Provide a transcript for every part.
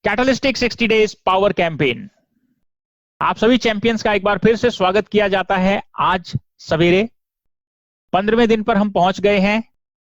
Catalytic 60 days power campaign. आप सभी champions का एक बार फिर से स्वागत किया जाता है। आज सवेरे 15वें दिन पर हम पहुंच गए हैं।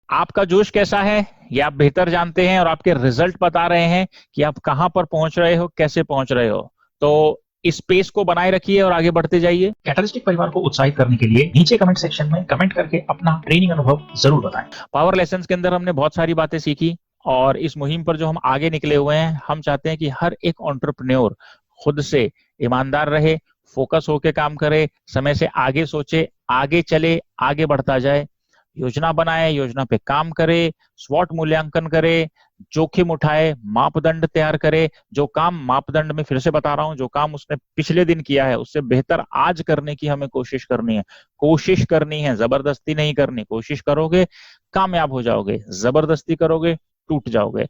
आपका जोश कैसा है ये आप बेहतर जानते हैं और आपके रिजल्ट बता रहे हैं कि आप कहां पर पहुंच रहे हो, कैसे पहुंच रहे हो। तो इस पेस को बनाए रखिए और आगे बढ़ते जाइए। कैटलिस्टिक परिवार को उत्साहित करने के लिए नीचे कमेंट सेक्शन में कमेंट करके अपना ट्रेनिंग अनुभव जरूर बताएं। पावर लेसन्स के अंदर हमने बहुत सारी बातें सीखी और इस मुहिम पर जो हम आगे निकले हुए हैं, हम चाहते हैं कि हर एक एंटरप्रेन्योर खुद से ईमानदार रहे, फोकस होके काम करे, समय से आगे सोचे, आगे चले, आगे बढ़ता जाए, योजना बनाए, योजना पे काम करे, स्वॉट मूल्यांकन करे, जोखिम उठाए, मापदंड तैयार करे। जो काम मापदंड में फिर से बता रहा हूं, जो काम उसने पिछले दिन किया है उससे बेहतर आज करने की हमें कोशिश करनी है। कोशिश करनी है, जबरदस्ती नहीं करनी। कोशिश करोगे कामयाब हो जाओगे, जबरदस्ती करोगे टूट जाओगे।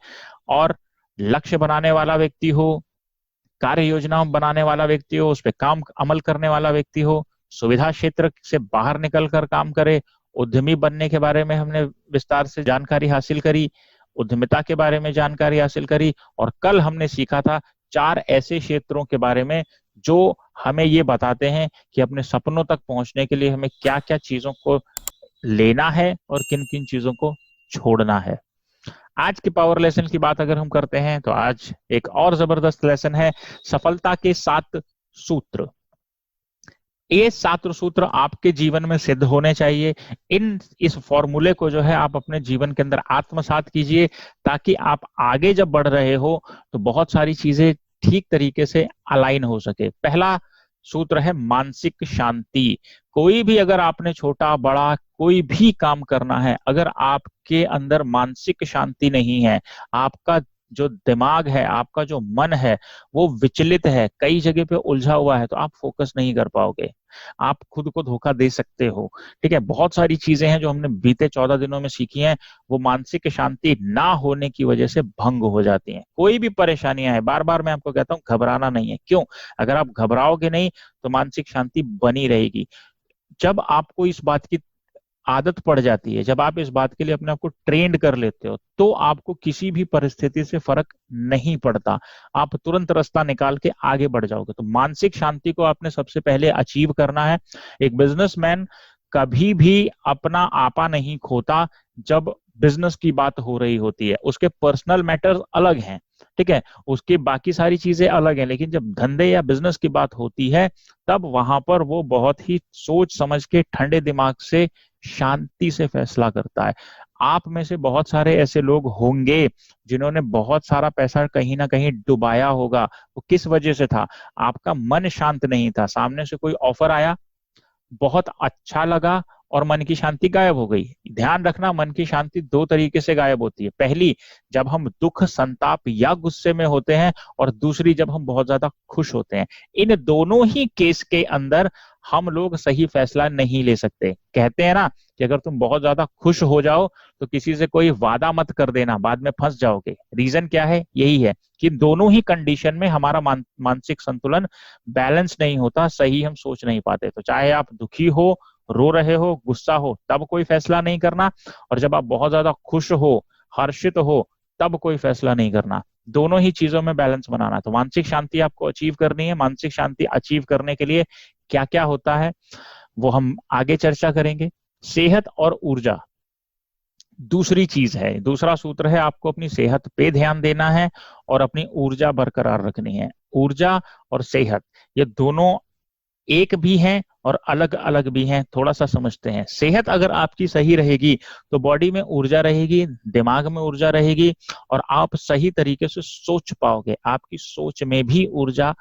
और लक्ष्य बनाने वाला व्यक्ति हो, कार्य योजना बनाने वाला व्यक्ति हो, उस पर काम अमल करने वाला व्यक्ति हो, सुविधा क्षेत्र से बाहर निकलकर काम करे। उद्यमी बनने के बारे में हमने विस्तार से जानकारी हासिल करी, उद्यमिता के बारे में जानकारी हासिल करी। और कल हमने सीखा था 4 ऐसे क्षेत्रों के बारे में जो हमें ये बताते हैं कि अपने सपनों तक पहुंचने के लिए हमें क्या क्या चीजों को लेना है और किन किन चीजों को छोड़ना है। आज के पावर लेसन की बात अगर हम करते हैं तो आज एक और जबरदस्त लेसन है, सफलता के 7 सूत्र। ये 7 सूत्र आपके जीवन में सिद्ध होने चाहिए। इस फॉर्मूले को जो है आप अपने जीवन के अंदर आत्मसात कीजिए, ताकि आप आगे जब बढ़ रहे हो तो बहुत सारी चीजें ठीक तरीके से अलाइन हो सके। पहला सूत्र है मानसिक शांति। कोई भी अगर आपने छोटा बड़ा कोई भी काम करना है, अगर आपके अंदर मानसिक शांति नहीं है, आपका जो दिमाग है, आपका जो मन है वो विचलित है, कई जगह पे उलझा हुआ है, तो आप फोकस नहीं कर पाओगे, आप खुद को धोखा दे सकते हो। ठीक है, बहुत सारी चीजें हैं जो हमने बीते 14 दिनों में सीखी हैं, वो मानसिक शांति ना होने की वजह से भंग हो जाती हैं। कोई भी परेशानियां हैं, बार बार मैं आपको कहता हूं घबराना नहीं है। क्यों? अगर आप घबराओगे नहीं तो मानसिक शांति बनी रहेगी। जब आपको इस बात की आदत पड़ जाती है, जब आप इस बात के लिए अपने आप को ट्रेंड कर लेते हो, तो आपको किसी भी परिस्थिति से फर्क नहीं पड़ता, आप तुरंत रास्ता निकाल के आगे बढ़ जाओगे। तो मानसिक शांति को आपने सबसे पहले अचीव करना है। एक बिजनेसमैन कभी भी अपना आपा नहीं खोता जब बिजनेस की बात हो रही होती है। उसके पर्सनल मैटर्स अलग हैं, ठीक है, उसकी बाकी सारी चीजें अलग हैं, लेकिन जब धंधे या बिजनेस की बात होती है तब वहां पर वो बहुत ही सोच समझ के ठंडे दिमाग से शांति से फैसला करता है। आप में से बहुत सारे ऐसे लोग होंगे जिन्होंने बहुत सारा पैसा कहीं ना कहीं डुबाया होगा। वो किस वजह से था? आपका मन शांत नहीं था। सामने से कोई ऑफर आया, बहुत अच्छा लगा और मन की शांति गायब हो गई। ध्यान रखना, मन की शांति 2 तरीके से गायब होती है। पहली, जब हम दुख, संताप या गुस्से में होते हैं, और दूसरी जब हम बहुत ज्यादा खुश होते हैं। इन दोनों ही केस के अंदर हम लोग सही फैसला नहीं ले सकते। कहते हैं ना कि अगर तुम बहुत ज्यादा खुश हो जाओ तो किसी से कोई वादा मत कर देना, बाद में फंस जाओगे। रीजन क्या है? यही है कि दोनों ही कंडीशन में हमारा मानसिक संतुलन बैलेंस नहीं होता, सही हम सोच नहीं पाते। तो चाहे आप दुखी हो, रो रहे हो, गुस्सा हो, तब कोई फैसला नहीं करना, और जब आप बहुत ज्यादा खुश हो, हर्षित हो, तब कोई फैसला नहीं करना। दोनों ही चीजों में बैलेंस बनाना। तो मानसिक शांति आपको अचीव करनी है। मानसिक शांति अचीव करने के लिए क्या क्या होता है वो हम आगे चर्चा करेंगे। सेहत और ऊर्जा दूसरी चीज है, दूसरा सूत्र है, आपको अपनी सेहत पे ध्यान देना है और अपनी ऊर्जा बरकरार रखनी है। ऊर्जा और सेहत ये दोनों एक भी हैं और अलग अलग भी हैं। थोड़ा सा समझते हैं। सेहत अगर आपकी सही रहेगी तो बॉडी में ऊर्जा रहेगी, दिमाग में ऊर्जा रहेगी, और आप सही तरीके से सोच पाओगे, आपकी सोच में भी ऊर्जा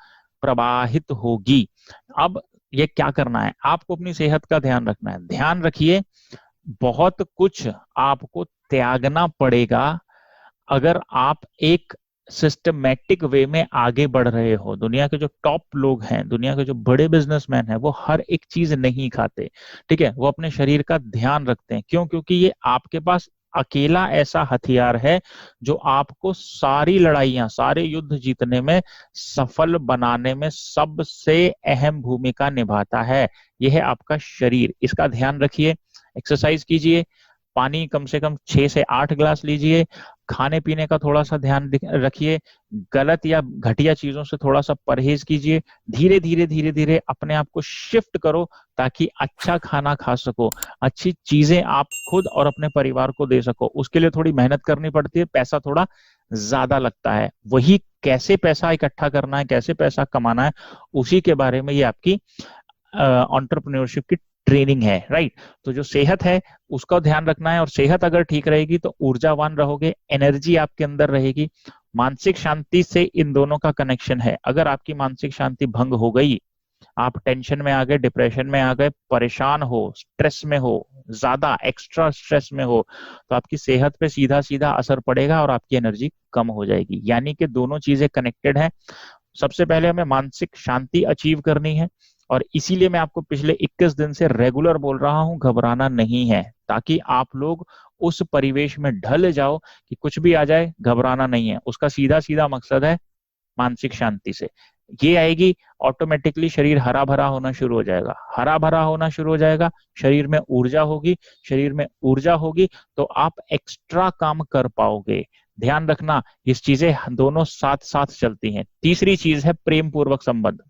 प्रवाहित होगी। अब ये क्या करना है? आपको अपनी सेहत का ध्यान रखना है। ध्यान रखिए, बहुत कुछ आपको त्यागना पड़ेगा अगर आप एक सिस्टमेटिक वे में आगे बढ़ रहे हो। दुनिया के जो टॉप लोग हैं, दुनिया के जो बड़े बिजनेसमैन हैं, वो हर एक चीज नहीं खाते, ठीक है, वो अपने शरीर का ध्यान रखते हैं। क्यों? क्योंकि ये आपके पास अकेला ऐसा हथियार है जो आपको सारी लड़ाइयां, सारे युद्ध जीतने में, सफल बनाने में सबसे अहम भूमिका निभाता है। यह है आपका शरीर। इसका ध्यान रखिए, एक्सरसाइज कीजिए, पानी कम से कम 6 से 8 गिलास लीजिए, खाने पीने का थोड़ा सा ध्यान रखिए, गलत या घटिया चीजों से थोड़ा सा परहेज कीजिए, धीरे धीरे धीरे धीरे अपने आप को शिफ्ट करो ताकि अच्छा खाना खा सको, अच्छी चीजें आप खुद और अपने परिवार को दे सको। उसके लिए थोड़ी मेहनत करनी पड़ती है, पैसा थोड़ा ज्यादा लगता है, वही कैसे पैसा इकट्ठा करना है, कैसे पैसा कमाना है, उसी के बारे में ये आपकी एंटरप्रेन्योरशिप की ट्रेनिंग है, राइट। तो जो सेहत है उसका ध्यान रखना है, और सेहत अगर ठीक रहेगी तो ऊर्जावान रहोगे, एनर्जी आपके अंदर रहेगी। मानसिक शांति से इन दोनों का कनेक्शन है। अगर आपकी मानसिक शांति भंग हो गई, आप टेंशन में आ गए, डिप्रेशन में आ गए, परेशान हो, स्ट्रेस में हो, ज्यादा एक्स्ट्रा स्ट्रेस में हो, तो आपकी सेहत पे सीधा सीधा असर पड़ेगा और आपकी एनर्जी कम हो जाएगी। यानी कि दोनों चीजें कनेक्टेड हैं। सबसे पहले हमें मानसिक शांति अचीव करनी है, और इसीलिए मैं आपको पिछले 21 दिन से रेगुलर बोल रहा हूं, घबराना नहीं है, ताकि आप लोग उस परिवेश में ढल जाओ कि कुछ भी आ जाए घबराना नहीं है। उसका सीधा सीधा मकसद है मानसिक शांति से ये आएगी, ऑटोमेटिकली शरीर हरा भरा होना शुरू हो जाएगा, हरा भरा होना शुरू हो जाएगा, शरीर में ऊर्जा होगी, शरीर में ऊर्जा होगी तो आप एक्स्ट्रा काम कर पाओगे। ध्यान रखना, इस चीजें दोनों साथ साथ चलती हैं। तीसरी चीज है प्रेम पूर्वक संबंध।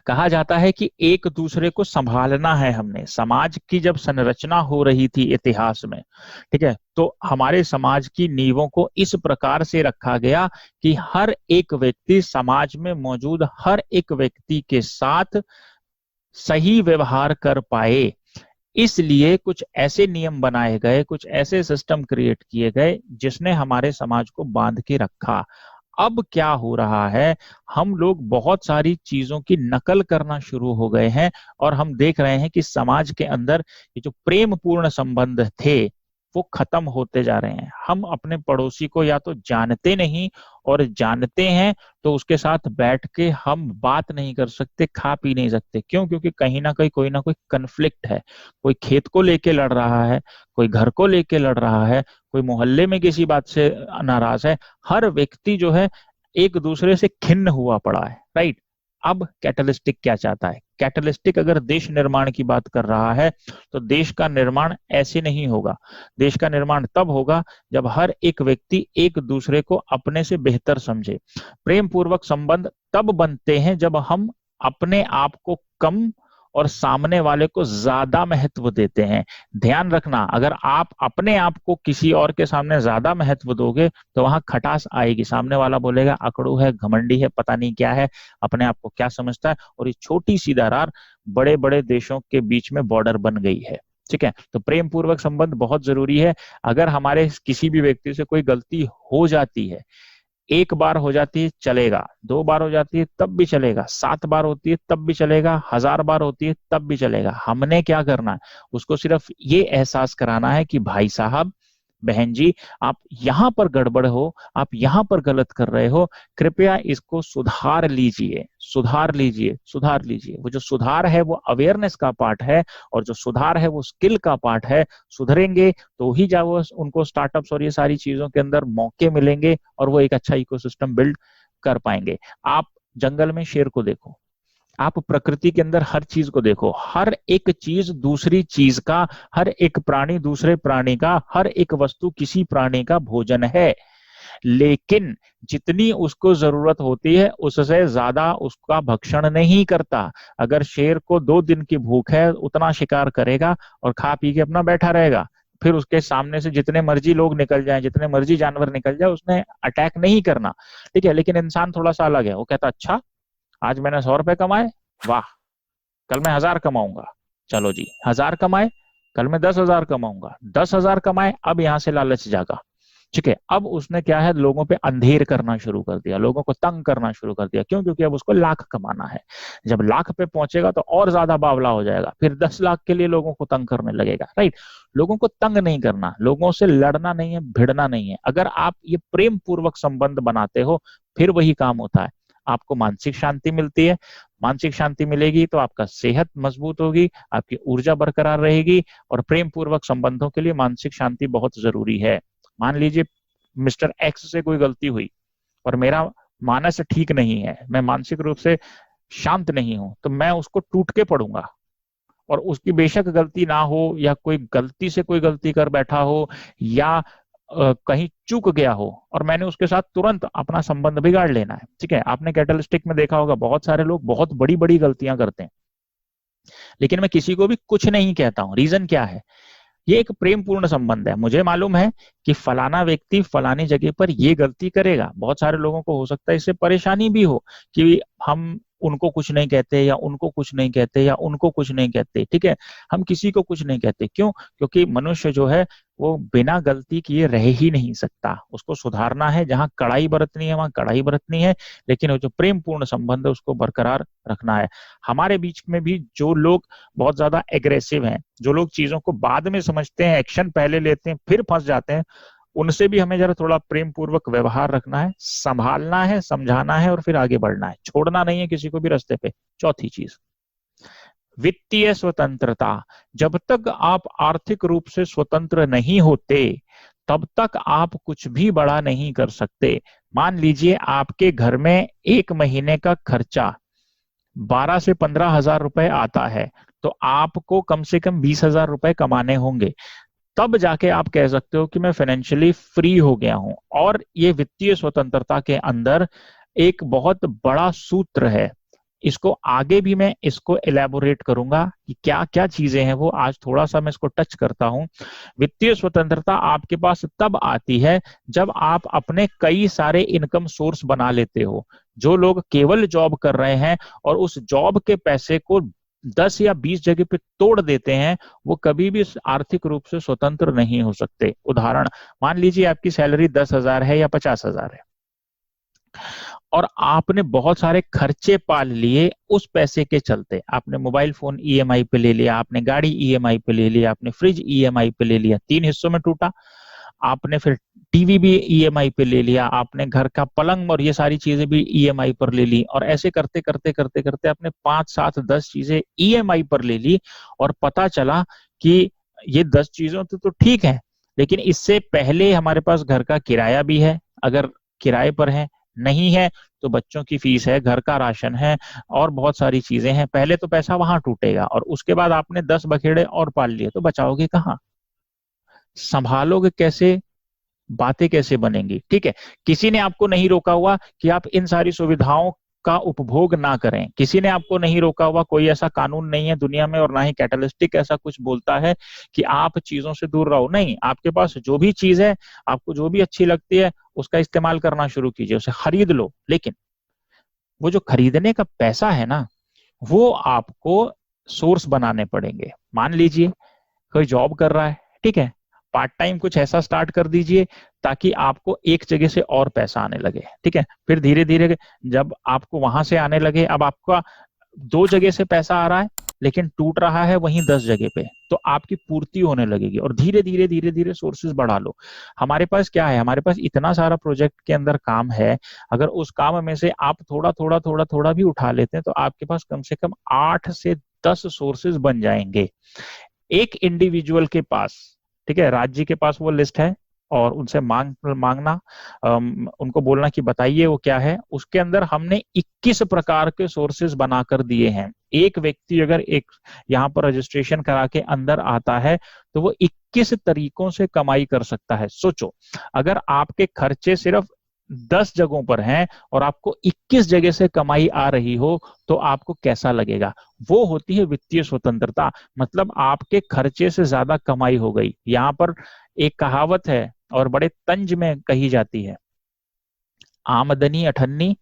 कहा जाता है कि एक दूसरे को संभालना है। हमने समाज की जब संरचना हो रही थी इतिहास में, ठीक है, तो हमारे समाज की नींवों को इस प्रकार से रखा गया कि हर एक व्यक्ति, समाज में मौजूद हर एक व्यक्ति के साथ सही व्यवहार कर पाए। इसलिए कुछ ऐसे नियम बनाए गए, कुछ ऐसे सिस्टम क्रिएट किए गए जिसने हमारे समाज को बांध के रखा। अब क्या हो रहा है, हम लोग बहुत सारी चीजों की नकल करना शुरू हो गए हैं, और हम देख रहे हैं कि समाज के अंदर ये जो प्रेम पूर्ण संबंध थे वो खत्म होते जा रहे हैं। हम अपने पड़ोसी को या तो जानते नहीं, और जानते हैं तो उसके साथ बैठ के हम बात नहीं कर सकते, खा पी नहीं सकते। क्यों? क्योंकि कहीं ना कहीं कोई ना कोई कन्फ्लिक्ट है। कोई खेत को लेके लड़ रहा है, कोई घर को लेके लड़ रहा है, कोई मोहल्ले में किसी बात से नाराज है। हर व्यक्ति जो है एक दूसरे से खिन्न हुआ पड़ा है, राइट। अब कैटलिस्टिक क्या चाहता है? कैटलिस्टिक अगर देश निर्माण की बात कर रहा है तो देश का निर्माण ऐसे नहीं होगा। देश का निर्माण तब होगा जब हर एक व्यक्ति एक दूसरे को अपने से बेहतर समझे। प्रेम पूर्वक संबंध तब बनते हैं जब हम अपने आप को कम और सामने वाले को ज्यादा महत्व देते हैं। ध्यान रखना, अगर आप अपने आप को किसी और के सामने ज्यादा महत्व दोगे तो वहां खटास आएगी। सामने वाला बोलेगा अकड़ू है, घमंडी है, पता नहीं क्या है, अपने आप को क्या समझता है। और ये छोटी सी दरार बड़े बड़े देशों के बीच में बॉर्डर बन गई है, ठीक है। तो प्रेम पूर्वक संबंध बहुत जरूरी है। अगर हमारे किसी भी व्यक्ति से कोई गलती हो जाती है, एक बार हो जाती है चलेगा, दो बार हो जाती है तब भी चलेगा, 7 बार होती है तब भी चलेगा, 1000 बार होती है तब भी चलेगा। हमने क्या करना है, उसको सिर्फ ये एहसास कराना है कि भाई साहब, बहन जी, आप यहां पर गड़बड़ हो, आप यहां पर गलत कर रहे हो, कृपया इसको सुधार लीजिए, सुधार लीजिए, सुधार लीजिए। वो जो सुधार है वो अवेयरनेस का पार्ट है, और जो सुधार है वो स्किल का पार्ट है। सुधरेंगे तो ही जब वो उनको स्टार्टअप्स और ये सारी चीजों के अंदर मौके मिलेंगे और वो एक अच्छा इकोसिस्टम बिल्ड कर पाएंगे। आप जंगल में शेर को देखो, आप प्रकृति के अंदर हर चीज को देखो, हर एक चीज दूसरी चीज का, हर एक प्राणी दूसरे प्राणी का, हर एक वस्तु किसी प्राणी का भोजन है। लेकिन जितनी उसको जरूरत होती है उससे ज्यादा उसका भक्षण नहीं करता। अगर शेर को 2 दिन की भूख है उतना शिकार करेगा और खा पी के अपना बैठा रहेगा। फिर उसके सामने से जितने मर्जी लोग निकल जाएं, जितने मर्जी जानवर निकल जाए, उसने अटैक नहीं करना, ठीक है। लेकिन इंसान थोड़ा सा अलग है, वो कहता अच्छा आज मैंने 100 रुपए कमाए, वाह, कल मैं 1000 कमाऊंगा, चलो जी 1000 कमाए, कल मैं 10,000 कमाऊंगा, 10,000 कमाए, अब यहां से लालच जागा, ठीक है। अब उसने क्या है, लोगों पे अंधेर करना शुरू कर दिया, लोगों को तंग करना शुरू कर दिया। क्यों? क्योंकि अब उसको लाख कमाना है। जब लाख पे पहुंचेगा तो और ज्यादा बावला हो जाएगा, फिर 10 लाख के लिए लोगों को तंग करने लगेगा, राइट। लोगों को तंग नहीं करना, लोगों से लड़ना नहीं है, भिड़ना नहीं है। अगर आप ये प्रेम पूर्वक संबंध बनाते हो फिर वही काम होता है, आपको मानसिक शांति मिलती है। मानसिक शांति मिलेगी तो आपका सेहत मजबूत होगी, आपकी ऊर्जा बरकरार रहेगी। और प्रेम पूर्वक संबंधों के लिए मानसिक शांति बहुत जरूरी है। मान लीजिए मिस्टर एक्स से कोई गलती हुई और मेरा मानस ठीक नहीं है, मैं मानसिक रूप से शांत नहीं हूं, तो मैं उसको टूट के पड़ूंगा। और उसकी बेशक गलती ना हो, या कोई गलती से कोई गलती कर बैठा हो, या कहीं चूक गया हो और मैंने उसके साथ तुरंत अपना संबंध बिगाड़ लेना है। ठीक है, आपने कैटलिस्टिक में देखा होगा बहुत सारे लोग बहुत बड़ी बड़ी गलतियां करते हैं, लेकिन मैं किसी को भी कुछ नहीं कहता हूं। रीजन क्या है? ये एक प्रेम पूर्ण संबंध है। मुझे मालूम है कि फलाना व्यक्ति फलानी जगह पर ये गलती करेगा। बहुत सारे लोगों को हो सकता है इससे परेशानी भी हो कि हम उनको कुछ नहीं कहते या उनको कुछ नहीं कहते या उनको कुछ नहीं कहते। ठीक है, हम किसी को कुछ नहीं कहते। क्यों? क्योंकि मनुष्य जो है वो बिना गलती किए रह ही नहीं सकता। उसको सुधारना है, जहां कड़ाई बरतनी है वहां कड़ाई बरतनी है, लेकिन वो जो प्रेम पूर्ण संबंध है उसको बरकरार रखना है। हमारे बीच में भी जो लोग बहुत ज्यादा एग्रेसिव हैं, जो लोग चीजों को बाद में समझते हैं, एक्शन पहले लेते हैं, फिर फंस जाते हैं, उनसे भी हमें जरा थोड़ा प्रेम पूर्वक व्यवहार रखना है, संभालना है, समझाना है और फिर आगे बढ़ना है। छोड़ना नहीं है किसी को भी रास्ते पे। चौथी चीज, वित्तीय स्वतंत्रता। जब तक आप आर्थिक रूप से स्वतंत्र नहीं होते तब तक आप कुछ भी बड़ा नहीं कर सकते। मान लीजिए आपके घर में एक महीने का खर्चा 12 से 15 हजार रुपए आता है, तो आपको कम से कम 20 हजार रुपए कमाने होंगे। तब जाके आप कह सकते हो कि मैं फाइनेंशियली फ्री हो गया हूं। और ये वित्तीय स्वतंत्रता के अंदर एक बहुत बड़ा सूत्र है। इसको आगे भी मैं इसको एलैबोरेट करूंगा कि क्या क्या चीजें हैं वो। आज थोड़ा सा मैं इसको टच करता हूं। वित्तीय स्वतंत्रता आपके पास तब आती है जब आप अपने कई सारे इनकम सोर्स बना लेते हो। जो लोग केवल जॉब कर रहे हैं और उस जॉब के पैसे को 10 या 20 जगह पे तोड़ देते हैं, वो कभी भी आर्थिक रूप से स्वतंत्र नहीं हो सकते। उदाहरण, मान लीजिए आपकी सैलरी 10 हजार है या 50 हजार है और आपने बहुत सारे खर्चे पाल लिए उस पैसे के चलते। आपने मोबाइल फोन ईएमआई पे ले लिया, आपने गाड़ी ईएमआई पे ले लिया, आपने फ्रिज ईएमआई पे ले लिया, 3 हिस्सों में टूटा। आपने फिर टीवी भी ईएमआई पे ले लिया, आपने घर का पलंग और ये सारी चीजें भी ईएमआई पर ले ली, और ऐसे करते करते करते करते आपने 5 7 10 चीजें ईएमआई पर ले ली। और पता चला कि ये 10 चीजों तो ठीक है, लेकिन इससे पहले हमारे पास घर का किराया भी है, अगर किराए पर है। नहीं है तो बच्चों की फीस है, घर का राशन है और बहुत सारी चीजें हैं। पहले तो पैसा वहां टूटेगा और उसके बाद आपने 10 बखेड़े और पाल लिए, तो बचाओगे कहाँ? संभालोगे कैसे? बातें कैसे बनेंगी? ठीक है, किसी ने आपको नहीं रोका हुआ कि आप इन सारी सुविधाओं का उपभोग ना करें। किसी ने आपको नहीं रोका हुआ, कोई ऐसा कानून नहीं है दुनिया में और ना ही कैटलिस्टिक ऐसा कुछ बोलता है कि आप चीजों से दूर रहो। नहीं, आपके पास जो भी चीज है, आपको जो भी अच्छी लगती है उसका इस्तेमाल करना शुरू कीजिए, उसे खरीद लो। लेकिन वो जो खरीदने का पैसा है ना, वो आपको सोर्स बनाने पड़ेंगे। मान लीजिए कोई जॉब कर रहा है, ठीक है, पार्ट टाइम कुछ ऐसा स्टार्ट कर दीजिए ताकि आपको एक जगह से और पैसा आने लगे। ठीक है, फिर धीरे धीरे जब आपको वहां से आने लगे, अब आपका 2 जगह से पैसा आ रहा है लेकिन टूट रहा है वहीं 10 जगह पे, तो आपकी पूर्ति होने लगेगी और धीरे धीरे धीरे धीरे सोर्सेज बढ़ा लो। हमारे पास क्या है? हमारे पास इतना सारा प्रोजेक्ट के अंदर काम है। अगर उस काम में से आप थोड़ा थोड़ा थोड़ा थोड़ा भी उठा लेते हैं तो आपके पास कम से कम 8 से 10 सोर्सेज बन जाएंगे एक इंडिविजुअल के पास। ठीक है, राज्य के पास वो लिस्ट है और उनसे मांगना, उनको बोलना कि बताइए वो क्या है। उसके अंदर हमने 21 प्रकार के सोर्सेज बनाकर दिए हैं। एक व्यक्ति अगर एक यहाँ पर रजिस्ट्रेशन करा के अंदर आता है तो वो 21 तरीकों से कमाई कर सकता है। सोचो, अगर आपके खर्चे सिर्फ 10 जगहों पर हैं और आपको 21 जगह से कमाई आ रही हो तो आपको कैसा लगेगा? वो होती है वित्तीय स्वतंत्रता। मतलब आपके खर्चे से ज्यादा कमाई हो गई। यहाँ पर एक कहावत है और बड़े तंज में कही जाती है, आमदनी अठन्नी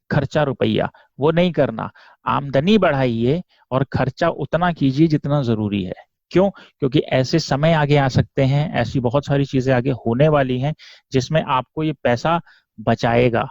खर्चा रुपया। वो नहीं करना, आमदनी बढ़ाइए और खर्चा उतना कीजिए जितना जरूरी है। क्यों? क्योंकि ऐसे समय आगे आ सकते हैं, ऐसी बहुत सारी चीजें आगे होने वाली हैं जिसमें आपको ये पैसा बचाएगा।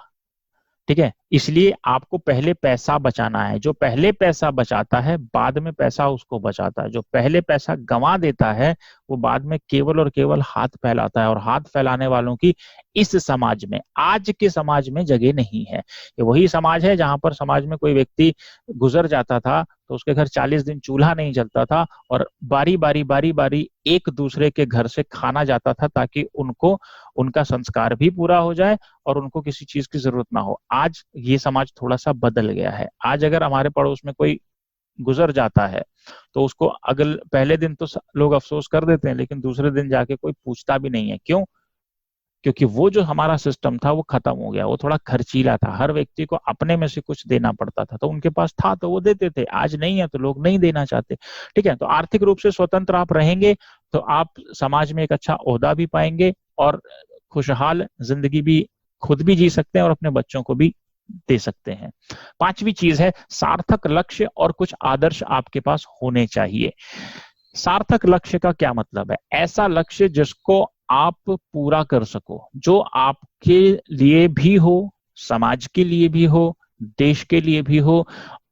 ठीक है, इसलिए आपको पहले पैसा बचाना है। जो पहले पैसा बचाता है बाद में पैसा उसको बचाता है। जो पहले पैसा गंवा देता है वो बाद में केवल और केवल हाथ फैलाता है, और हाथ फैलाने वालों की इस समाज में, आज के समाज में जगह नहीं है। ये वही समाज है जहां पर समाज में कोई व्यक्ति गुजर जाता था तो उसके घर 40 दिन चूल्हा नहीं जलता था और बारी बारी एक दूसरे के घर से खाना जाता था ताकि उनको उनका संस्कार भी पूरा हो जाए और उनको किसी चीज की जरूरत ना हो। आज ये समाज थोड़ा सा बदल गया है। आज अगर हमारे पड़ोस में कोई गुजर जाता है तो उसको अगल पहले दिन तो लोग अफसोस कर देते हैं, लेकिन दूसरे दिन जाके कोई पूछता भी नहीं है। क्यों? क्योंकि वो जो हमारा सिस्टम था वो खत्म हो गया, वो थोड़ा खर्चीला था, हर व्यक्ति को अपने में से कुछ देना पड़ता था, तो उनके पास था तो वो देते थे, आज नहीं है तो लोग नहीं देना चाहते। ठीक है, तो आर्थिक रूप से स्वतंत्र आप रहेंगे तो आप समाज में एक अच्छा ओहदा भी पाएंगे और खुशहाल जिंदगी भी खुद भी जी सकते हैं और अपने बच्चों को भी दे सकते हैं। पांचवी चीज है सार्थक लक्ष्य और कुछ आदर्श आपके पास होने चाहिए। सार्थक लक्ष्य का क्या मतलब है? ऐसा लक्ष्य जिसको आप पूरा कर सको, जो आपके लिए भी हो, समाज के लिए भी हो, देश के लिए भी हो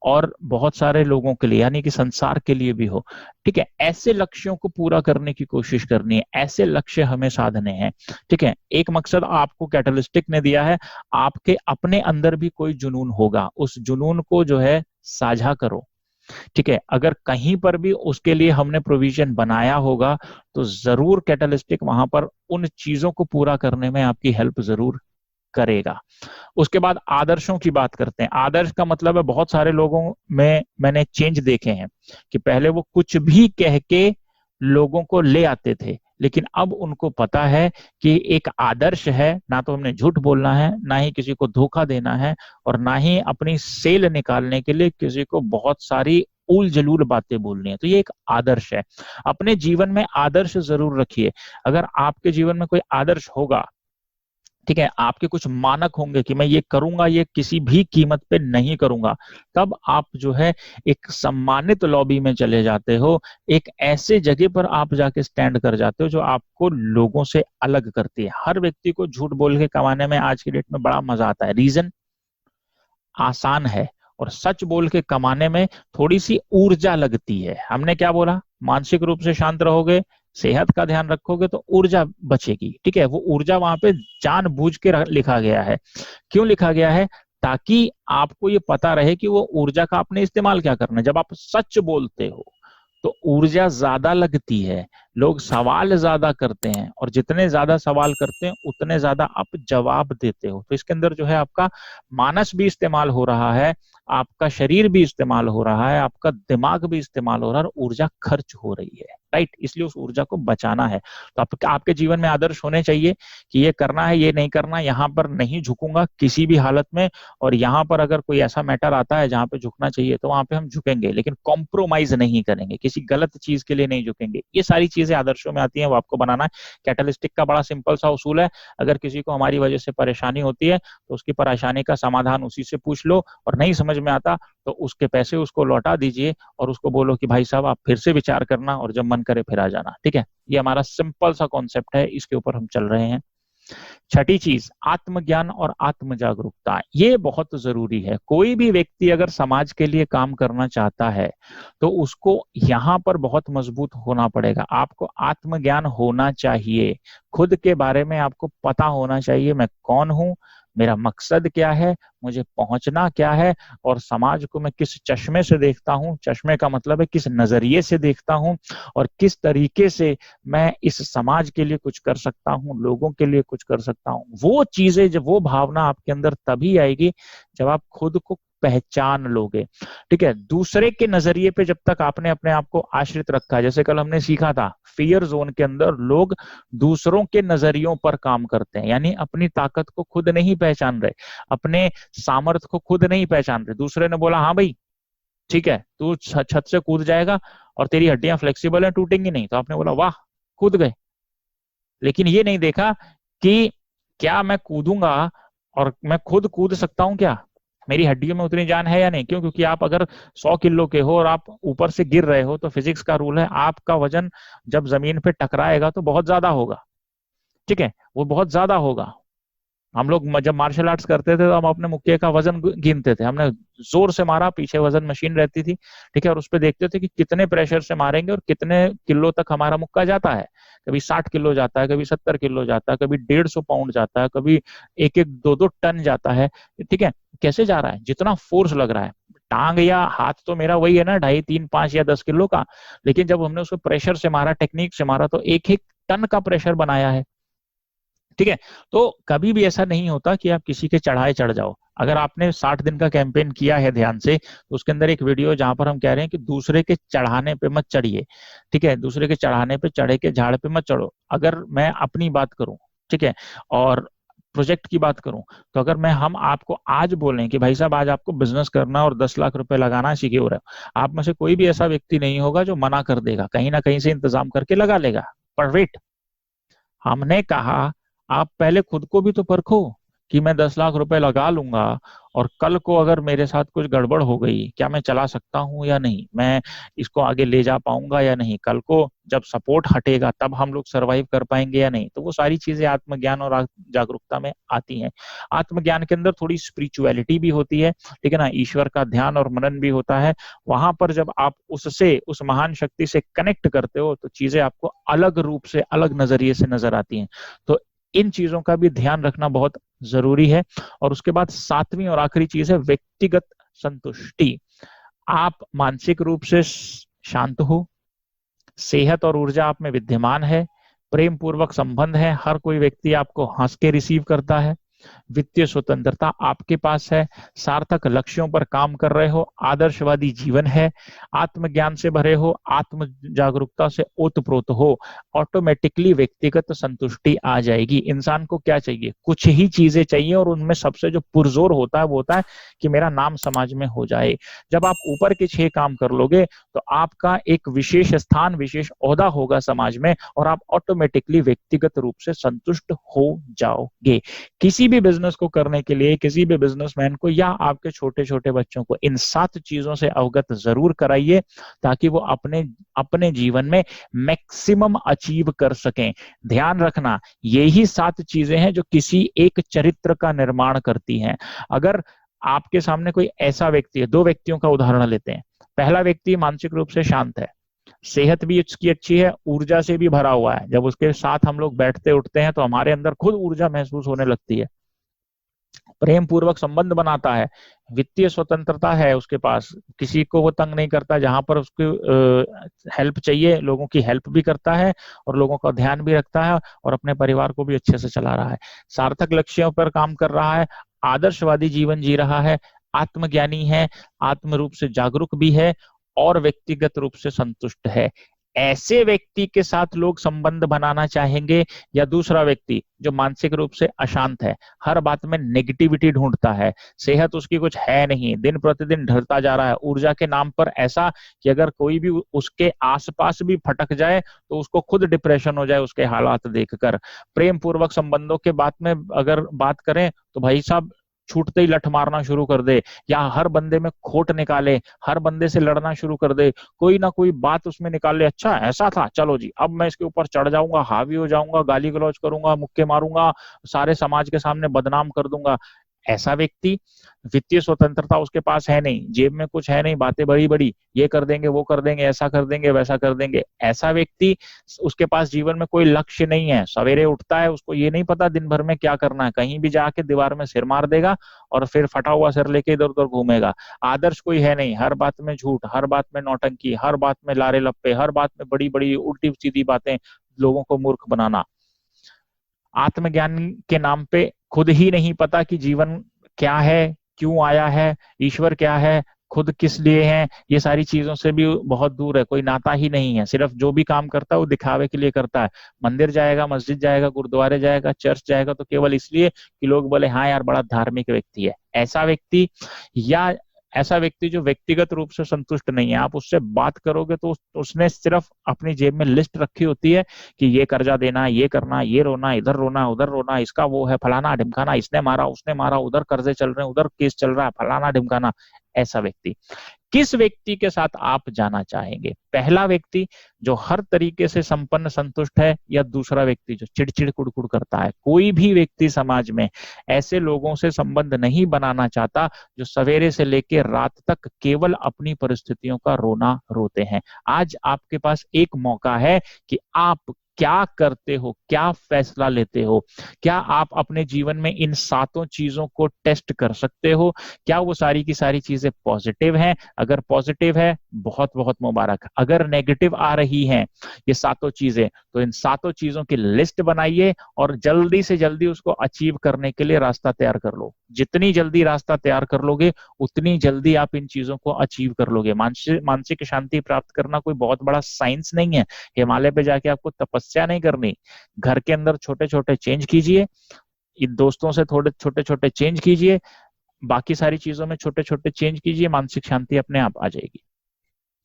और बहुत सारे लोगों के लिए यानी कि संसार के लिए भी हो। ठीक है, ऐसे लक्ष्यों को पूरा करने की कोशिश करनी है, ऐसे लक्ष्य हमें साधने हैं। ठीक है, एक मकसद आपको कैटलिस्टिक ने दिया है, आपके अपने अंदर भी कोई जुनून होगा, उस जुनून को जो है साझा करो। ठीक है, अगर कहीं पर भी उसके लिए हमने प्रोविजन बनाया होगा तो जरूर कैटलिस्टिक वहां पर उन चीजों को पूरा करने में आपकी हेल्प जरूर करेगा। उसके बाद आदर्शों की बात करते हैं। आदर्श का मतलब है बहुत सारे लोगों में मैंने चेंज देखे हैं कि पहले वो कुछ भी कह के लोगों को ले आते थे, लेकिन अब उनको पता है कि एक आदर्श है, ना तो हमने झूठ बोलना है, ना ही किसी को धोखा देना है और ना ही अपनी सेल निकालने के लिए किसी को बहुत सारी उल जलूल बातें बोलनी है। तो ये एक आदर्श है। अपने जीवन में आदर्श जरूर रखिए। अगर आपके जीवन में कोई आदर्श होगा, ठीक है, आपके कुछ मानक होंगे कि मैं ये करूंगा, ये किसी भी कीमत पे नहीं करूंगा, तब आप जो है एक सम्मानित लॉबी में चले जाते हो, एक ऐसे जगह पर आप जाके स्टैंड कर जाते हो जो आपको लोगों से अलग करती है। हर व्यक्ति को झूठ बोल के कमाने में आज की डेट में बड़ा मजा आता है, रीजन आसान है, और सच बोल के कमाने में थोड़ी सी ऊर्जा लगती है। हमने क्या बोला? मानसिक रूप से शांत रहोगे, सेहत का ध्यान रखोगे तो ऊर्जा बचेगी। ठीक है, वो ऊर्जा वहां पे जानबूझ के लिखा गया है। क्यों लिखा गया है? ताकि आपको ये पता रहे कि वो ऊर्जा का आपने इस्तेमाल क्या करना है। जब आप सच बोलते हो तो ऊर्जा ज्यादा लगती है, लोग सवाल ज्यादा करते हैं, और जितने ज्यादा सवाल करते हैं उतने ज्यादा आप जवाब देते हो। तो इसके अंदर जो है आपका मानस भी इस्तेमाल हो रहा है, आपका शरीर भी इस्तेमाल हो रहा है, आपका दिमाग भी इस्तेमाल हो रहा है और ऊर्जा खर्च हो रही है। राइट, इसलिए उस ऊर्जा को बचाना है। तो आपके जीवन में आदर्श होने चाहिए कि ये करना है, ये नहीं करना, यहाँ पर नहीं झुकूंगा किसी भी हालत में, और यहाँ पर अगर कोई ऐसा मैटर आता है जहां पे झुकना चाहिए तो वहां पे हम झुकेंगे, लेकिन कॉम्प्रोमाइज नहीं करेंगे, किसी गलत चीज के लिए नहीं झुकेंगे। ये सारी चीजें आदर्शों में आती हैं, वो आपको बनाना है। कैटलिस्टिक का बड़ा सिंपल सा उसूल है, अगर किसी को हमारी वजह से परेशानी होती है तो उसकी परेशानी का समाधान उसी से पूछ लो, और नहीं समझ में आता तो उसके पैसे उसको लौटा दीजिए और उसको बोलो कि भाई साहब आप फिर से विचार करना और जब मन करे फिर आ जाना। ठीक है, ये हमारा सिंपल सा कॉन्सेप्ट है, इसके ऊपर हम चल रहे हैं। छठी चीज आत्मज्ञान और आत्म जागरूकता, ये बहुत जरूरी है। कोई भी व्यक्ति अगर समाज के लिए काम करना चाहता है तो उसको यहाँ पर बहुत मजबूत होना पड़ेगा। आपको आत्मज्ञान होना चाहिए, खुद के बारे में आपको पता होना चाहिए, मैं कौन हूं, मेरा मकसद क्या है, मुझे पहुंचना क्या है, और समाज को मैं किस चश्मे से देखता हूं। चश्मे का मतलब है किस नजरिए से देखता हूं, और किस तरीके से मैं इस समाज के लिए कुछ कर सकता हूं, लोगों के लिए कुछ कर सकता हूं। वो चीजें, जब वो भावना आपके अंदर तभी आएगी जब आप खुद को पहचान लोगे। ठीक है, दूसरे के नजरिए पे जब तक आपने अपने आप को आश्रित रखा है, जैसे कल हमने सीखा था, फियर जोन के अंदर लोग दूसरों के नजरियों पर काम करते हैं, यानी अपनी ताकत को खुद नहीं पहचान रहे, अपने सामर्थ्य को खुद नहीं पहचान रहे। दूसरे ने बोला हाँ भाई ठीक है तू छत से कूद जाएगा और तेरी हड्डियां फ्लेक्सिबल है, टूटेंगी नहीं, तो आपने बोला वाह कूद गए, लेकिन ये नहीं देखा कि क्या मैं कूदूंगा और मैं खुद कूद सकता हूं क्या, मेरी हड्डियों में उतनी जान है या नहीं। क्यों? क्योंकि आप अगर 100 किलो के हो और आप ऊपर से गिर रहे हो तो फिजिक्स का रूल है आपका वजन जब जमीन पे टकराएगा तो बहुत ज्यादा होगा। ठीक है, वो बहुत ज्यादा होगा। हम लोग जब मार्शल आर्ट्स करते थे तो हम अपने मुक्के का वजन गिनते थे, हमने जोर से मारा, पीछे वजन मशीन रहती थी। ठीक है, और उस पर देखते थे कि कितने प्रेशर से मारेंगे और कितने किलो तक हमारा मुक्का जाता है। कभी 60 किलो जाता है, कभी 70 किलो जाता है, कभी 150 पाउंड जाता है, कभी एक एक दो दो टन जाता है। ठीक है, कैसे जा रहा है? जितना फोर्स लग रहा है। टांग या हाथ तो मेरा वही है ना, 2.5, 3, 5 या 10 किलो का, लेकिन जब हमने उसको प्रेशर से मारा, टेक्निक से मारा, तो एक एक टन का प्रेशर बनाया है। ठीक है, तो कभी भी ऐसा नहीं होता कि आप किसी के चढ़ाए चढ़ जाओ। अगर आपने 60 दिन का कैंपेन किया है ध्यान से, तो उसके अंदर एक वीडियो है जहां पर हम कह रहे हैं कि दूसरे के चढ़ाने पे मत चढ़िए। ठीक है, दूसरे के चढ़ाने पे, चढ़े के झाड़ पे मत चढ़ो। अगर मैं अपनी बात करूं ठीक है। और प्रोजेक्ट की बात करूं तो अगर मैं हम आपको आज बोलें कि भाई साहब आज आपको बिजनेस करना और 10 लाख रुपए लगाना सिक्योर है, आप में से कोई भी ऐसा व्यक्ति नहीं होगा जो मना कर देगा, कहीं ना कहीं से इंतजाम करके लगा लेगा। पर वेट, हमने कहा आप पहले खुद को भी तो परखो कि मैं 10 लाख रुपए लगा लूंगा और कल को अगर मेरे साथ कुछ गड़बड़ हो गई, क्या मैं चला सकता हूं या नहीं, मैं इसको आगे ले जा पाऊंगा या नहीं, कल को जब सपोर्ट हटेगा तब हम लोग सरवाइव कर पाएंगे या नहीं। तो वो सारी चीजें आत्मज्ञान और जागरूकता में आती हैं। आत्मज्ञान के अंदर थोड़ी स्पिरिचुअलिटी भी होती है, ठीक है ना, ईश्वर का ध्यान और मनन भी होता है। वहां पर जब आप उससे, उस महान शक्ति से कनेक्ट करते हो तो चीजें आपको अलग रूप से, अलग नजरिए से नजर आती हैं। तो इन चीजों का भी ध्यान रखना बहुत जरूरी है। और उसके बाद सातवीं और आखिरी चीज है व्यक्तिगत संतुष्टि। आप मानसिक रूप से शांत हो, सेहत और ऊर्जा आप में विद्यमान है, प्रेम पूर्वक संबंध है, हर कोई व्यक्ति आपको हंस के रिसीव करता है, वित्तीय स्वतंत्रता आपके पास है, सार्थक लक्ष्यों पर काम कर रहे हो, आदर्शवादी जीवन है, आत्मज्ञान से भरे हो, आत्म जागरूकता से ओतप्रोत हो, ऑटोमेटिकली व्यक्तिगत संतुष्टि आ जाएगी। इंसान को क्या चाहिए? कुछ ही चीजें चाहिए, और उनमें सबसे जो पुरजोर होता है वो होता है कि मेरा नाम समाज में हो जाए। जब आप ऊपर के 6 काम कर लोगे तो आपका एक विशेष स्थान, विशेष ओहदा होगा समाज में, और आप ऑटोमेटिकली व्यक्तिगत रूप से संतुष्ट हो जाओगे। किसी भी बिजनेस को करने के लिए, किसी भी बिजनेसमैन को या आपके छोटे छोटे बच्चों को इन 7 चीजों से अवगत जरूर कराइए, ताकि वो अपने अपने जीवन में मैक्सिमम अचीव कर सकें। ध्यान रखना, यही 7 चीजें हैं जो किसी एक चरित्र का निर्माण करती हैं। अगर आपके सामने कोई ऐसा व्यक्ति है, 2 व्यक्तियों का उदाहरण लेते हैं। पहला व्यक्ति मानसिक रूप से शांत है, सेहत भी उसकी अच्छी है, ऊर्जा से भी भरा हुआ है, जब उसके साथ हम लोग बैठते उठते हैं तो हमारे अंदर खुद ऊर्जा महसूस होने लगती है, प्रेम पूर्वक संबंध बनाता है, वित्तीय स्वतंत्रता है उसके पास, किसी को वो तंग नहीं करता, जहां पर उसको हेल्प चाहिए लोगों की हेल्प भी करता है, और लोगों का ध्यान भी रखता है, और अपने परिवार को भी अच्छे से चला रहा है, सार्थक लक्ष्यों पर काम कर रहा है, आदर्शवादी जीवन जी रहा है, आत्मज्ञानी है, आत्म रूप से जागरूक भी है, और व्यक्तिगत रूप से संतुष्ट है। ऐसे व्यक्ति के साथ लोग संबंध बनाना चाहेंगे, या दूसरा व्यक्ति जो मानसिक रूप से अशांत है, हर बात में नेगेटिविटी ढूंढता है, सेहत उसकी कुछ है नहीं, दिन प्रतिदिन ढलता जा रहा है, ऊर्जा के नाम पर ऐसा कि अगर कोई भी उसके आसपास भी फटक जाए तो उसको खुद डिप्रेशन हो जाए उसके हालात देखकर। प्रेम पूर्वक संबंधों के बात में अगर बात करें तो भाई साहब छूटते ही लठ मारना शुरू कर दे, या हर बंदे में खोट निकाले, हर बंदे से लड़ना शुरू कर दे, कोई ना कोई बात उसमें निकाल ले, अच्छा ऐसा था, चलो जी अब मैं इसके ऊपर चढ़ जाऊंगा, हावी हो जाऊंगा, गाली गलौज करूंगा, मुक्के मारूंगा, सारे समाज के सामने बदनाम कर दूंगा। ऐसा व्यक्ति, वित्तीय स्वतंत्रता उसके पास है नहीं, जेब में कुछ है नहीं, बातें बड़ी बड़ी, ये कर देंगे, वो कर देंगे, ऐसा कर देंगे, वैसा कर देंगे। ऐसा व्यक्ति, उसके पास जीवन में कोई लक्ष्य नहीं है, सवेरे उठता है उसको ये नहीं पता दिन भर में क्या करना है, कहीं भी जाके दीवार में सिर मार देगा और फिर फटा हुआ सिर लेके इधर उधर घूमेगा। आदर्श कोई है नहीं, हर बात में झूठ, हर बात में नौटंकी, हर बात में लारे लप्पे, हर बात में बड़ी बड़ी उल्टी सीधी बातें, लोगों को मूर्ख बनाना। आत्मज्ञान के नाम पे खुद ही नहीं पता कि जीवन क्या है, क्यों आया है, ईश्वर क्या है, खुद किस लिए है, ये सारी चीजों से भी बहुत दूर है, कोई नाता ही नहीं है, सिर्फ जो भी काम करता है वो दिखावे के लिए करता है। मंदिर जाएगा, मस्जिद जाएगा, गुरुद्वारे जाएगा, चर्च जाएगा तो केवल इसलिए कि लोग बोले हाँ यार बड़ा धार्मिक व्यक्ति है। ऐसा व्यक्ति, या ऐसा व्यक्ति जो व्यक्तिगत रूप से संतुष्ट नहीं है, आप उससे बात करोगे तो उसने सिर्फ अपनी जेब में लिस्ट रखी होती है कि ये कर्जा देना, ये करना, ये रोना, इधर रोना, उधर रोना, इसका वो है, फलाना ढिमकाना, इसने मारा, उसने मारा, उधर कर्जे चल रहे हैं, उधर केस चल रहा है, फलाना ढिमकाना। ऐसा व्यक्ति, किस व्यक्ति के साथ आप जाना चाहेंगे? पहला व्यक्ति जो हर तरीके से संपन्न संतुष्ट है, या दूसरा व्यक्ति जो चिड़चिड़ कुड़कुड़ करता है? कोई भी व्यक्ति समाज में ऐसे लोगों से संबंध नहीं बनाना चाहता जो सवेरे से लेकर रात तक केवल अपनी परिस्थितियों का रोना रोते हैं। आज आपके पास एक मौका है कि आप क्या करते हो, क्या फैसला लेते हो, क्या आप अपने जीवन में इन 7 चीजों को टेस्ट कर सकते हो? क्या वो सारी की सारी चीजें पॉजिटिव हैं? अगर पॉजिटिव है, बहुत बहुत मुबारक। अगर नेगेटिव आ रही हैं ये सातों चीजें, तो इन सातों चीजों की लिस्ट बनाइए और जल्दी से जल्दी उसको अचीव करने के लिए रास्ता तैयार कर लो। जितनी जल्दी रास्ता तैयार कर लोगे उतनी जल्दी आप इन चीजों को अचीव कर लोगे। मानसिक मानसिक शांति प्राप्त करना कोई बहुत बड़ा साइंस नहीं है। हिमालय पे जाके आपको तपस्या नहीं करनी। घर के अंदर छोटे छोटे चेंज कीजिए, इन दोस्तों से थोड़े छोटे छोटे चेंज कीजिए, बाकी सारी चीजों में छोटे छोटे चेंज कीजिए, मानसिक शांति अपने आप आ जाएगी।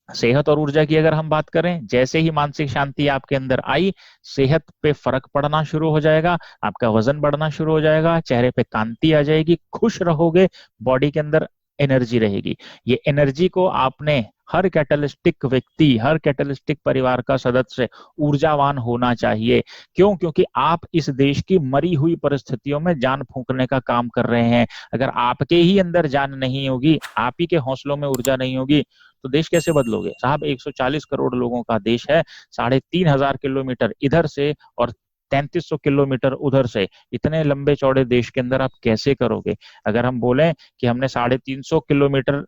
सेहत और ऊर्जा की अगर हम बात करें, जैसे ही मानसिक शांति आपके अंदर आई, सेहत पे फर्क पड़ना शुरू हो जाएगा, आपका वजन बढ़ना शुरू हो जाएगा, चेहरे पे कांति आ जाएगी, खुश रहोगे, बॉडी के अंदर एनर्जी रहेगी। ये एनर्जी को आपने, हर कैटलिस्टिक व्यक्ति, हर कैटलिस्टिक परिवार का सदस्य ऊर्जावान होना चाहिए। क्यों? क्योंकि आप इस देश की मरी हुई परिस्थितियों में जान फूंकने का काम कर रहे हैं। अगर आपके ही अंदर जान नहीं होगी, आप ही के हौसलों में ऊर्जा नहीं होगी, तो देश कैसे बदलोगे साहब? 140 करोड़ लोगों का देश है, 3,500 किलोमीटर इधर से और 3,300 किलोमीटर उधर से, इतने लंबे चौड़े देश के अंदर आप कैसे करोगे? अगर हम बोलें कि हमने 350 किलोमीटर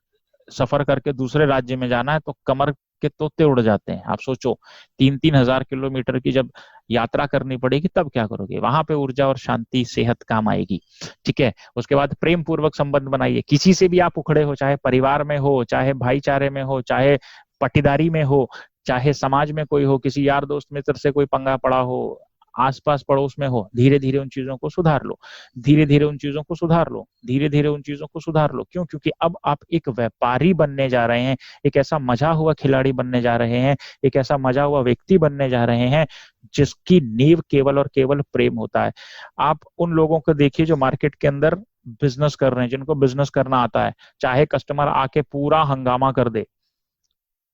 सफर करके दूसरे राज्य में जाना है तो कमर के तोते उड़ जाते हैं। आप सोचो 3,000 किलोमीटर की जब यात्रा करनी पड़ेगी तब क्या करोगे? वहां पे ऊर्जा और शांति, सेहत काम आएगी। ठीक है। उसके बाद प्रेम पूर्वक संबंध बनाइए। किसी से भी आप उखड़े हो, चाहे परिवार में हो, चाहे भाईचारे में हो, चाहे पटीदारी में हो, चाहे समाज में कोई हो, किसी यार दोस्त मित्र से कोई पंगा पड़ा हो, आसपास पड़ोस में हो, धीरे धीरे उन चीजों को सुधार लो, धीरे धीरे उन चीजों को सुधार लो, धीरे धीरे उन चीजों को सुधार लो। क्यों? क्योंकि अब आप एक व्यापारी बनने जा रहे हैं, एक ऐसा मजा हुआ खिलाड़ी बनने जा रहे हैं, एक ऐसा मजा हुआ व्यक्ति बनने जा रहे हैं जिसकी नींव केवल और केवल प्रेम होता है। आप उन लोगों को देखिए जो मार्केट के अंदर बिजनेस कर रहे हैं, जिनको बिजनेस करना आता है, चाहे कस्टमर आके पूरा हंगामा कर दे,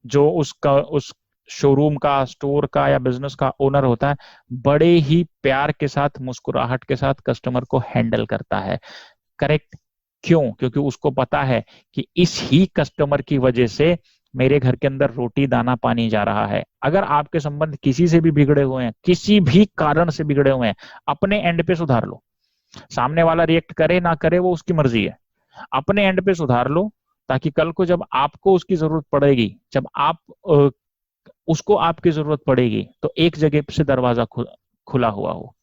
जो उस शोरूम का, स्टोर का या बिजनेस का ओनर होता है, बड़े ही प्यार के साथ, मुस्कुराहट के साथ कस्टमर को हैंडल करता है। करेक्ट? क्यों? क्योंकि उसको पता है कि इस ही कस्टमर की वजह से मेरे घर के अंदर रोटी दाना पानी जा रहा है। अगर आपके संबंध किसी से भी बिगड़े हुए हैं, किसी भी कारण से बिगड़े हुए हैं, अपने एंड पे सुधार लो। सामने वाला रिएक्ट करे ना करे वो उसकी मर्जी है, अपने एंड पे सुधार लो, ताकि कल को जब आपको उसकी जरूरत पड़ेगी, जब आप उसको आपकी जरूरत पड़ेगी, तो एक जगह से दरवाजा खुला हुआ हो।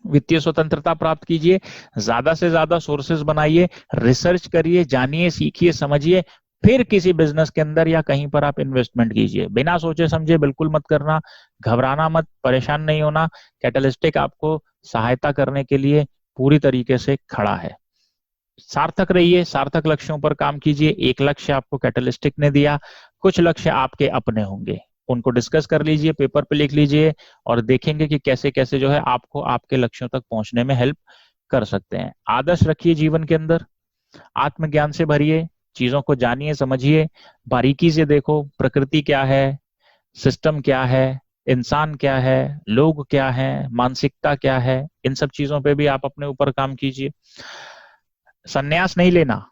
वित्तीय स्वतंत्रता प्राप्त कीजिए, ज्यादा से ज्यादा सोर्सेज बनाइए, रिसर्च करिए, जानिए, सीखिए, समझिए, फिर किसी बिजनेस के अंदर या कहीं पर आप इन्वेस्टमेंट कीजिए। बिना सोचे समझे बिल्कुल मत करना, घबराना मत, परेशान नहीं होना। कैटलिस्टिक आपको सहायता करने के लिए पूरी तरीके से खड़ा है। सार्थक रहिए, सार्थक लक्ष्यों पर काम कीजिए। एक लक्ष्य आपको कैटलिस्टिक ने दिया, कुछ लक्ष्य आपके अपने होंगे, उनको डिस्कस कर लीजिए, पेपर पे लिख लीजिए और देखेंगे कि कैसे कैसे जो है आपको आपके लक्ष्यों तक पहुंचने में हेल्प कर सकते हैं। आदर्श रखिए जीवन के अंदर, आत्मज्ञान से भरिए, चीजों को जानिए, समझिए, बारीकी से देखो, प्रकृति क्या है, सिस्टम क्या है, इंसान क्या है, लोग क्या है, मानसिकता क्या है, इन सब चीजों पे भी आप अपने ऊपर काम कीजिए। सन्यास नहीं लेना,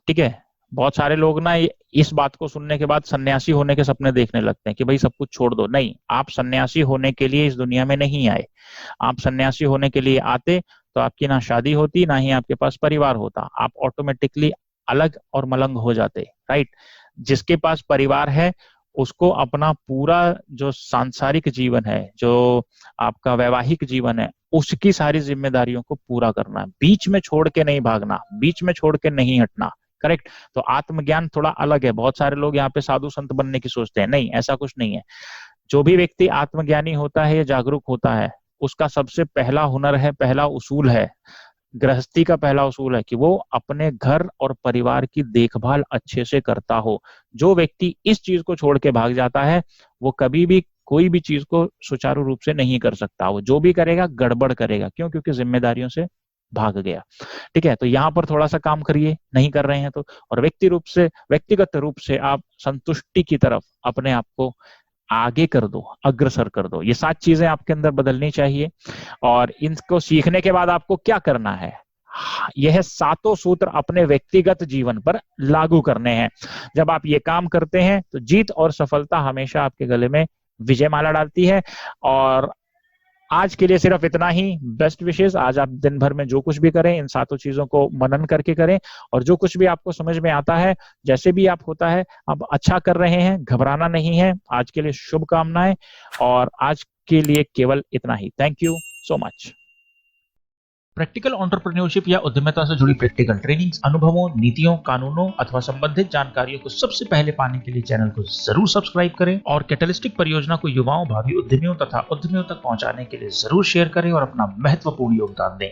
ठीक है? बहुत सारे लोग ना इस बात को सुनने के बाद सन्यासी होने के सपने देखने लगते हैं कि भाई सब कुछ छोड़ दो। नहीं, आप सन्यासी होने के लिए इस दुनिया में नहीं आए। आप सन्यासी होने के लिए आते तो आपकी ना शादी होती, ना ही आपके पास परिवार होता, आप ऑटोमेटिकली अलग और मलंग हो जाते, राइट? जिसके पास परिवार है उसको अपना पूरा जो सांसारिक जीवन है, जो आपका वैवाहिक जीवन है, उसकी सारी जिम्मेदारियों को पूरा करना है, बीच में छोड़ के नहीं भागना, बीच में छोड़ के नहीं हटना। करेक्ट? तो आत्मज्ञान थोड़ा अलग है। बहुत सारे लोग यहाँ पे साधु संत बनने की सोचते हैं, नहीं, ऐसा कुछ नहीं है। जो भी व्यक्ति आत्मज्ञानी होता है या जागरूक होता है, उसका सबसे पहला हुनर है, पहला उसूल है, गृहस्थी का पहला उसूल है कि वो अपने घर और परिवार की देखभाल अच्छे से करता हो। जो व्यक्ति इस चीज को छोड़ के भाग जाता है वो कभी भी कोई भी चीज को सुचारू रूप से नहीं कर सकता। वो जो भी करेगा गड़बड़ करेगा। क्यों? क्योंकि जिम्मेदारियों से भाग गया। ठीक है? तो यहाँ पर थोड़ा सा काम करिए, नहीं कर रहे हैं तो। और व्यक्तिगत रूप से आप संतुष्टि की तरफ अपने आप को आगे कर दो, अग्रसर कर दो। ये 7 चीजें आपके अंदर बदलनी चाहिए। और इनको सीखने के बाद आपको क्या करना है, यह 7 सूत्र अपने व्यक्तिगत जीवन पर लागू करने हैं। जब आप ये काम करते हैं तो जीत और सफलता हमेशा आपके गले में विजय माला डालती है। और आज के लिए सिर्फ इतना ही। बेस्ट विशेष। आज आप दिन भर में जो कुछ भी करें, इन 7 चीजों को मनन करके करें, और जो कुछ भी आपको समझ में आता है, जैसे भी आप होता है, आप अच्छा कर रहे हैं, घबराना नहीं है। आज के लिए शुभकामनाएं, और आज के लिए केवल इतना ही। Thank you so much. Practical entrepreneurship या उद्यमिता से जुड़ी प्रैक्टिकल ट्रेनिंग्स, अनुभवों, नीतियों, कानूनों अथवा संबंधित जानकारियों को सबसे पहले पाने के लिए चैनल को जरूर सब्सक्राइब करें और कैटलिस्टिक परियोजना को युवाओं, भावी उद्यमियों तथा उद्यमियों तक पहुंचाने के लिए जरूर शेयर करें और अपना महत्वपूर्ण योगदान दें।